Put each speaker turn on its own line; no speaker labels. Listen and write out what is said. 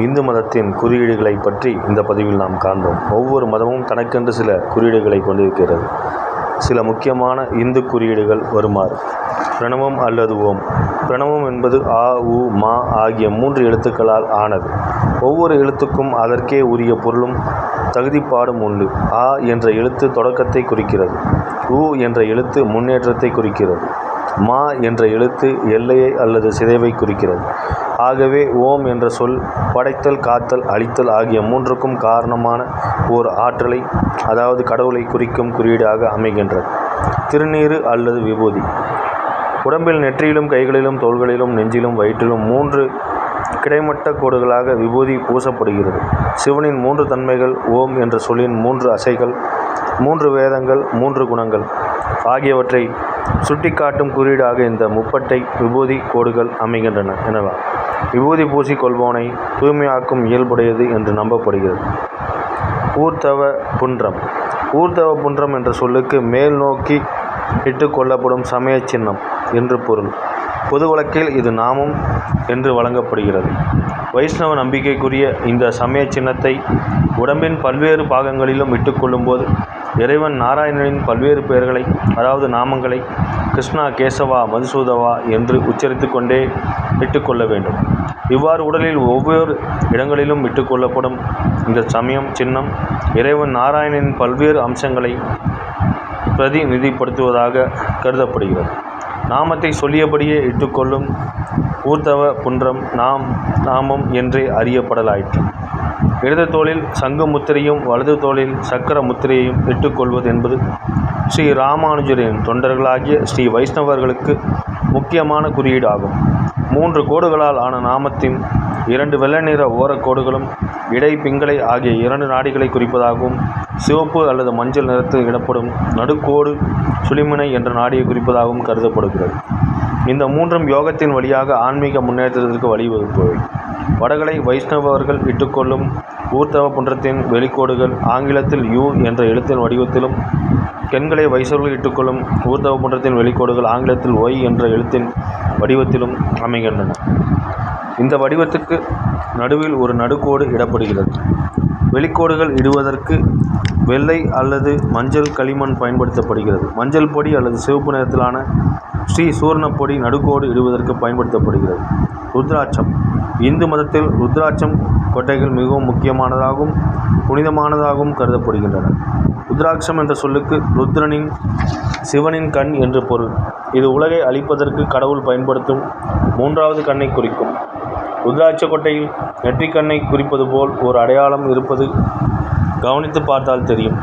இந்து மதத்தின் குறியீடுகளை பற்றி இந்த பதிவில் நாம் காண்போம். ஒவ்வொரு மதமும் தனக்கென்று சில குறியீடுகளை கொண்டிருக்கிறது. சில முக்கியமான இந்து குறியீடுகள் வருமாறு: பிரணவம் அல்லது ஓம். பிரணவம் என்பது ஆ, உ, மா ஆகிய 3 எழுத்துக்களால் ஆனது. ஒவ்வொரு எழுத்துக்கும் அதற்கே உரிய பொருளும் தகுதிப்பாடும் உண்டு. ஆ என்ற எழுத்து தொடக்கத்தை குறிக்கிறது. உ என்ற எழுத்து முன்னேற்றத்தை குறிக்கிறது. மா என்ற எழுத்து எல்லையை அல்லது சிதைவை குறிக்கிறது. ஆகவே ஓம் என்ற சொல் படைத்தல், காத்தல், அழித்தல் ஆகிய 3க்கும் காரணமான ஓர் ஆற்றலை, அதாவது கடவுளை குறிக்கும் குறியீடாக அமைகின்றது. திருநீறு அல்லது விபூதி. உடம்பில் நெற்றியிலும், கைகளிலும், தோள்களிலும், நெஞ்சிலும், வயிற்றிலும் 3 கிடைமட்ட கோடுகளாக விபூதி பூசப்படுகிறது. சிவனின் 3 தன்மைகள், ஓம் என்ற சொல்லின் 3 அசைகள், 3 வேதங்கள், 3 குணங்கள் ஆகியவற்றை சுட்டிக்காட்டும் குறியீடாக இந்த முப்பட்டை விபூதி கோடுகள் அமைகின்றன எனலாம். விபூதி பூசிக் கொள்வோனை தூய்மையாக்கும் இயல்புடையது என்று நம்பப்படுகிறது. ஊர்த்தவ புன்றம். ஊர்த்தவ புன்றம் என்ற சொல்லுக்கு மேல் நோக்கி இட்டு கொள்ளப்படும் சமய சின்னம் என்று பொருள். பொது வழக்கில் இது நாமம் என்று வழங்கப்படுகிறது. வைஷ்ணவ நம்பிக்கைக்குரிய இந்த சமய சின்னத்தை உடம்பின் பல்வேறு பாகங்களிலும் இட்டுக்கொள்ளும்போது இறைவன் நாராயணனின் பல்வேறு பெயர்களை, அதாவது நாமங்களை கிருஷ்ணா, கேசவா, மதுசூதவா என்று உச்சரித்து கொண்டே இட்டுக்கொள்ள வேண்டும். இவ்வாறு உடலில் ஒவ்வொரு இடங்களிலும் இட்டுக்கொள்ளப்படும் இந்த சமயம் சின்னம் இறைவன் நாராயணனின் பல்வேறு அம்சங்களை பிரதிநிதிப்படுத்துவதாக கருதப்படுகிறது. நாமத்தை சொல்லியபடியே இட்டுக்கொள்ளும் ஊர்த்தவ புன்றம் நாமம் என்றே அறியப்படலாயிற்று. இடது தோளில் சங்கு முத்திரையும் வலது தோளில் சக்கர முத்திரையையும் இட்டுக்கொள்வது என்பது ஸ்ரீ ராமானுஜரின் தொண்டர்களாகிய ஸ்ரீ வைஷ்ணவர்களுக்கு முக்கியமான குறியீடு ஆகும். 3 கோடுகளால் ஆன நாமத்தின் 2 வெள்ளை நிற ஓரக்கோடுகளும் இடை, பிங்களை ஆகிய 2 நாடிகளை குறிப்பதாகவும், சிவப்பு அல்லது மஞ்சள் நிறத்தில் இடப்படும் நடுக்கோடு சுழிமுனை என்ற நாடியை குறிப்பதாகவும் கருதப்படுகிறது. இந்த 3ம் யோகத்தின் வழியாக ஆன்மீக முன்னேற்றத்திற்கு வழிவகுப்பவை. வடகலை வைஷ்ணவர்கள் இட்டுக்கொள்ளும் ஊர்த்தவ புன்றத்தின் வெளிக்கோடுகள் ஆங்கிலத்தில் யூ என்ற எழுத்தின் வடிவத்திலும், பெண்களை வைஷ்ணவர்கள் இட்டுக்கொள்ளும் ஊர்த்தவ புன்றத்தின் வெளிக்கோடுகள் ஆங்கிலத்தில் ஒய் என்ற எழுத்தின் வடிவத்திலும் அமைகின்றன. இந்த வடிவத்துக்கு நடுவில் ஒரு நடுக்கோடு இடப்படுகிறது. வெளிக்கோடுகள் இடுவதற்கு வெள்ளை அல்லது மஞ்சள் களிமண் பயன்படுத்தப்படுகிறது. மஞ்சள் பொடி அல்லது சிவப்பு நிறத்திலான ஸ்ரீ சூர்ணப்பொடி நடுக்கோடு இடுவதற்கு பயன்படுத்தப்படுகிறது. ருத்ராட்சம். இந்து மதத்தில் ருத்ராட்சம் கொட்டைகள் மிகவும் முக்கியமானதாகவும் புனிதமானதாகவும் கருதப்படுகின்றன. ருத்ராட்சம் என்ற சொல்லுக்கு ருத்ரனின், சிவனின் கண் என்று பொருள். இது உலகை அழிப்பதற்கு கடவுள் பயன்படுத்தும் 3வது கண்ணை குறிக்கும். ருத்ராட்ச கொட்டையில் நெற்றிக்கண்ணை குறிப்பது போல் ஒரு அடையாளம் இருப்பது கவனித்து பார்த்தால் தெரியும்.